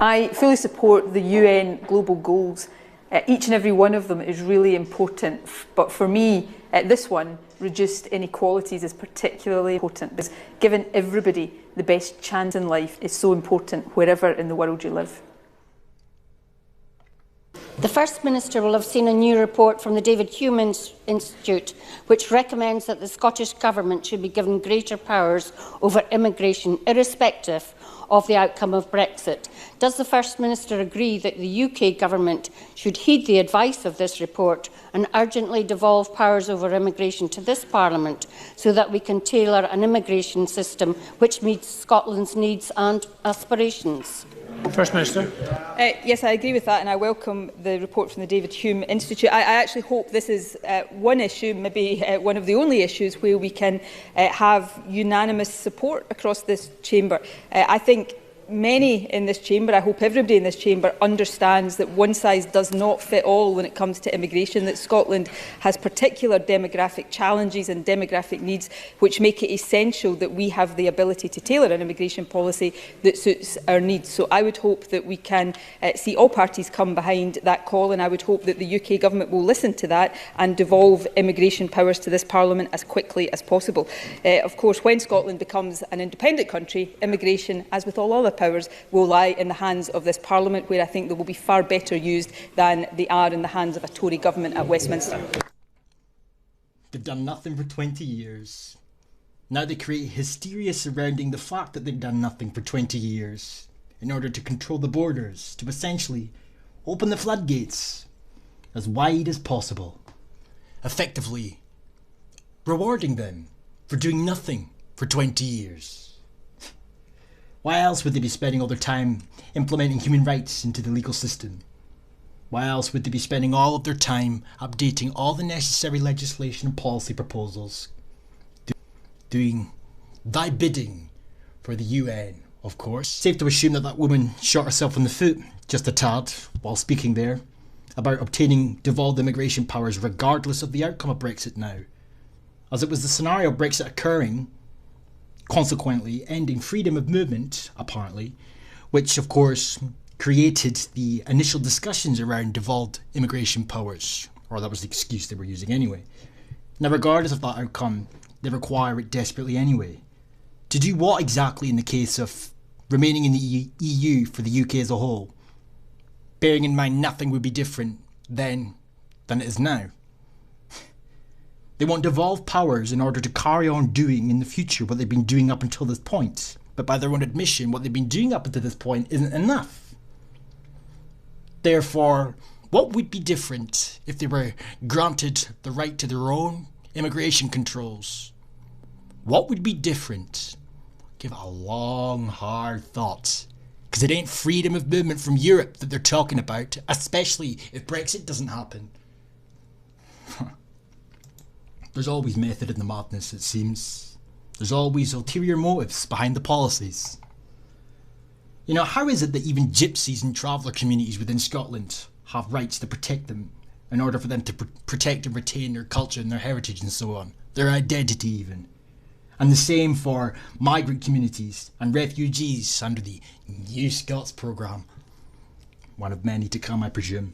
I fully support the UN global goals. Each and every one of them is really important, but for me, this one, reduced inequalities, is particularly important, because giving everybody the best chance in life is so important wherever in the world you live. The First Minister will have seen a new report from the David Hume Institute, which recommends that the Scottish Government should be given greater powers over immigration, irrespective of the outcome of Brexit. Does the First Minister agree that the UK Government should heed the advice of this report and urgently devolve powers over immigration to this Parliament so that we can tailor an immigration system which meets Scotland's needs and aspirations? First Minister. Yes, I agree with that, and I welcome the report from the David Hume Institute. I actually hope this is one issue, maybe one of the only issues, where we can have unanimous support across this chamber. I think many in this chamber, I hope everybody in this chamber, understands that one size does not fit all when it comes to immigration, that Scotland has particular demographic challenges and demographic needs which make it essential that we have the ability to tailor an immigration policy that suits our needs. So I would hope that we can see all parties come behind that call, and I would hope that the UK Government will listen to that and devolve immigration powers to this Parliament as quickly as possible. Of course, when Scotland becomes an independent country, immigration, as with all other powers, will lie in the hands of this Parliament, where I think they will be far better used than they are in the hands of a Tory government at Westminster. They've done nothing for 20 years. Now they create hysteria surrounding the fact that they've done nothing for 20 years in order to control the borders, to essentially open the floodgates as wide as possible, effectively rewarding them for doing nothing for 20 years. Why else would they be spending all their time implementing human rights into the legal system? Why else would they be spending all of their time updating all the necessary legislation and policy proposals, doing thy bidding for the UN, of course? Safe to assume that that woman shot herself in the foot just a tad while speaking there about obtaining devolved immigration powers regardless of the outcome of Brexit now, as it was the scenario of Brexit occurring, consequently ending freedom of movement, apparently, which of course created the initial discussions around devolved immigration powers, or that was the excuse they were using anyway. Now, regardless of that outcome, they require it desperately anyway. To do what exactly in the case of remaining in the EU for the UK as a whole, bearing in mind nothing would be different then than it is now? They want devolved powers in order to carry on doing in the future what they've been doing up until this point. But by their own admission, what they've been doing up until this point isn't enough. Therefore, what would be different if they were granted the right to their own immigration controls? What would be different? Give it a long, hard thought. Because it ain't freedom of movement from Europe that they're talking about, especially if Brexit doesn't happen. There's always method in the madness, it seems. There's always ulterior motives behind the policies. You know, how is it that even gypsies and traveller communities within Scotland have rights to protect them in order for them to protect and retain their culture and their heritage and so on, their identity even? And the same for migrant communities and refugees under the New Scots programme. One of many to come, I presume.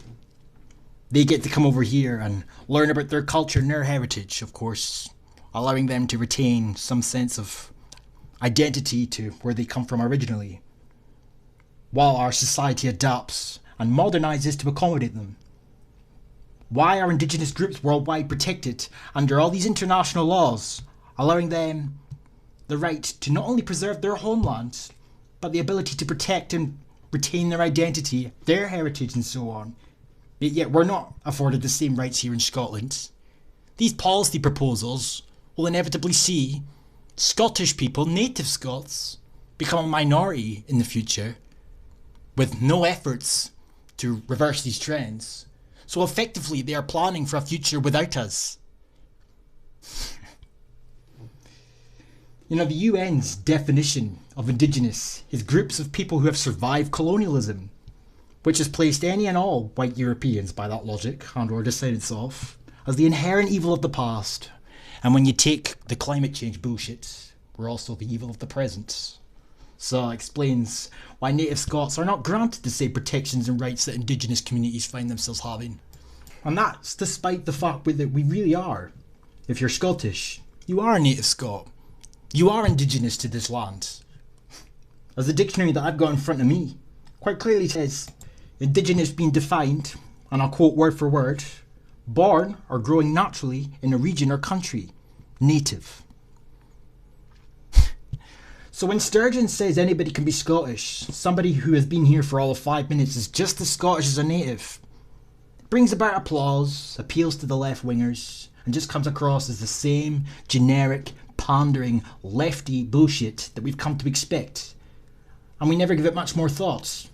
They get to come over here and learn about their culture and their heritage, of course, allowing them to retain some sense of identity to where they come from originally, while our society adapts and modernises to accommodate them. Why are Indigenous groups worldwide protected under all these international laws, allowing them the right to not only preserve their homeland, but the ability to protect and retain their identity, their heritage and so on? Yet we're not afforded the same rights here in Scotland. These policy proposals will inevitably see Scottish people, native Scots, become a minority in the future, with no efforts to reverse these trends. So effectively they are planning for a future without us. You know, the UN's definition of Indigenous is groups of people who have survived colonialism, which has placed any and all white Europeans, by that logic, and or descendants of, as the inherent evil of the past. And when you take the climate change bullshit, we're also the evil of the present. So it explains why native Scots are not granted the same protections and rights that Indigenous communities find themselves having. And that's despite the fact that we really are. If you're Scottish, you are a native Scot. You are Indigenous to this land. As the dictionary that I've got in front of me quite clearly says, Indigenous being defined, and I'll quote word for word, born or growing naturally in a region or country. Native. So when Sturgeon says anybody can be Scottish, somebody who has been here for all of 5 minutes is just as Scottish as a native. It brings about applause, appeals to the left-wingers, and just comes across as the same generic, pandering, lefty bullshit that we've come to expect. And we never give it much more thought.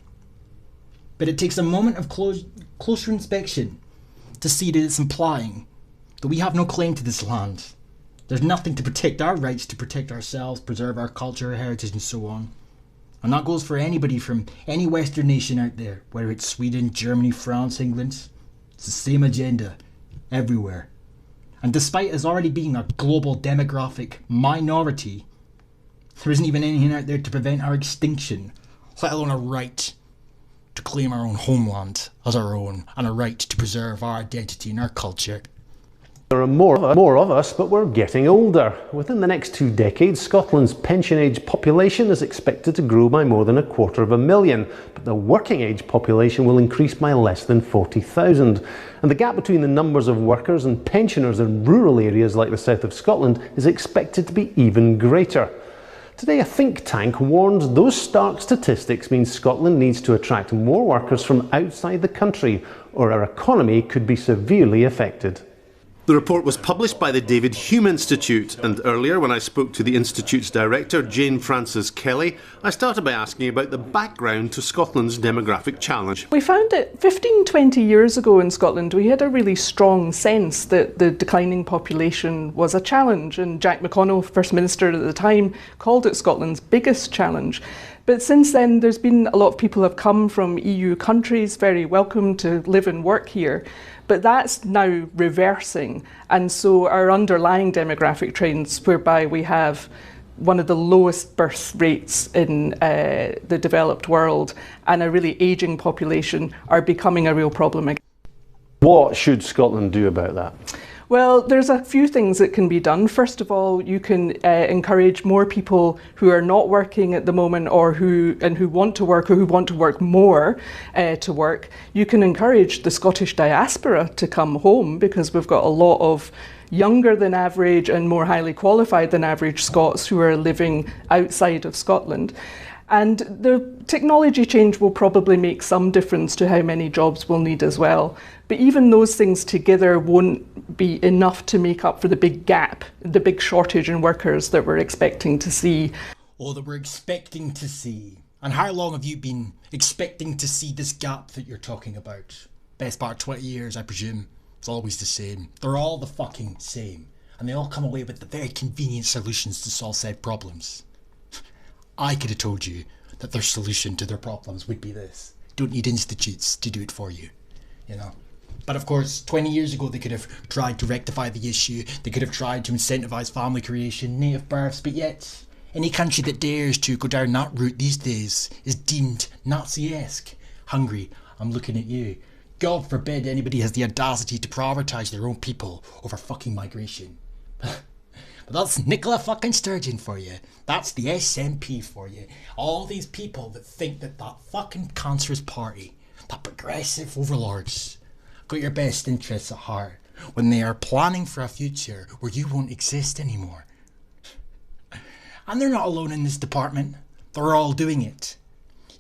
But it takes a moment of closer inspection to see that it's implying that we have no claim to this land. There's nothing to protect our rights, to protect ourselves, preserve our culture, heritage and so on. And that goes for anybody from any Western nation out there, whether it's Sweden, Germany, France, England. It's the same agenda everywhere. And despite us already being a global demographic minority, there isn't even anything out there to prevent our extinction, let alone a right to claim our own homeland as our own, and a right to preserve our identity and our culture. There are more of us, but we're getting older. Within the next 2 decades, Scotland's pension-age population is expected to grow by more than 250,000, but the working-age population will increase by less than 40,000. And the gap between the numbers of workers and pensioners in rural areas like the south of Scotland is expected to be even greater. Today, a think tank warned those stark statistics mean Scotland needs to attract more workers from outside the country, or our economy could be severely affected. The report was published by the David Hume Institute, and earlier when I spoke to the Institute's director, Jane Frances Kelly, I started by asking about the background to Scotland's demographic challenge. We found that 15-20 years ago in Scotland we had a really strong sense that the declining population was a challenge, and Jack McConnell, First Minister at the time, called it Scotland's biggest challenge. But since then there's been a lot of people have come from EU countries, very welcome to live and work here. But that's now reversing, and so our underlying demographic trends, whereby we have one of the lowest birth rates in the developed world and a really ageing population, are becoming a real problem again. What should Scotland do about that? Well, there's a few things that can be done. First of all, you can encourage more people who are not working at the moment, or who want to work, or who want to work more to work. You can encourage the Scottish diaspora to come home, because we've got a lot of younger than average and more highly qualified than average Scots who are living outside of Scotland. And the technology change will probably make some difference to how many jobs we'll need as well. But even those things together won't be enough to make up for the big gap, the big shortage in workers that we're expecting to see. Oh, that we're expecting to see. And how long have you been expecting to see this gap that you're talking about? Best part of 20 years, I presume. It's always the same. They're all the fucking same. And they all come away with the very convenient solutions to solve said problems. I could have told you that their solution to their problems would be this. Don't need institutes to do it for you, you know. But of course, 20 years ago they could have tried to rectify the issue. They could have tried to incentivise family creation, native births, but yet any country that dares to go down that route these days is deemed Nazi-esque. Hungary, I'm looking at you. God forbid anybody has the audacity to prioritise their own people over fucking migration. But that's Nicola fucking Sturgeon for you. That's the SNP for you. All these people that think that fucking cancerous party, that progressive overlords, got your best interests at heart when they are planning for a future where you won't exist anymore. And they're not alone in this department. They're all doing it.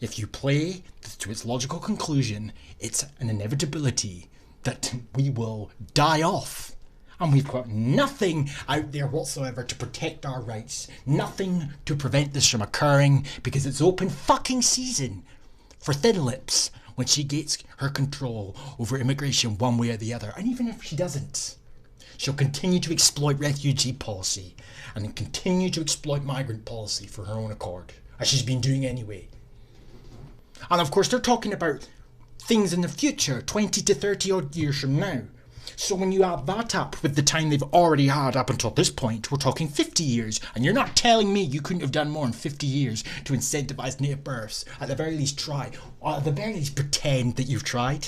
If you play to its logical conclusion, it's an inevitability that we will die off. And we've got nothing out there whatsoever to protect our rights. Nothing to prevent this from occurring, because it's open fucking season for Thin Lips when she gets her control over immigration one way or the other. And even if she doesn't, she'll continue to exploit refugee policy and then continue to exploit migrant policy for her own accord, as she's been doing anyway. And of course they're talking about things in the future, 20 to 30 odd years from now. So when you add that up with the time they've already had up until this point, we're talking 50 years. And you're not telling me you couldn't have done more in 50 years to incentivise native births. At the very least try, or at the very least pretend that you've tried.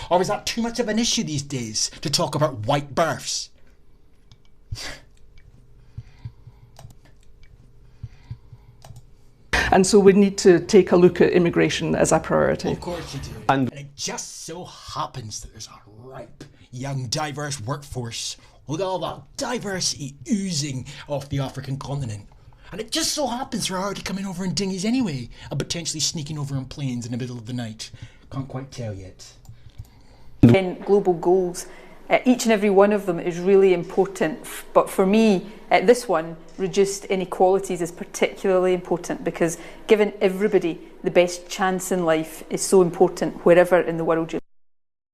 Or is that too much of an issue these days to talk about white births? And so we need to take a look at immigration as a priority. Of course you do. And it just so happens that there's a ripe, young, diverse workforce. Look at all that diversity oozing off the African continent. And it just so happens they're already coming over in dinghies anyway, and potentially sneaking over in planes in the middle of the night. Can't quite tell yet. In global goals, each and every one of them is really important, but for me, this one, reduced inequalities, is particularly important because giving everybody the best chance in life is so important wherever in the world you live.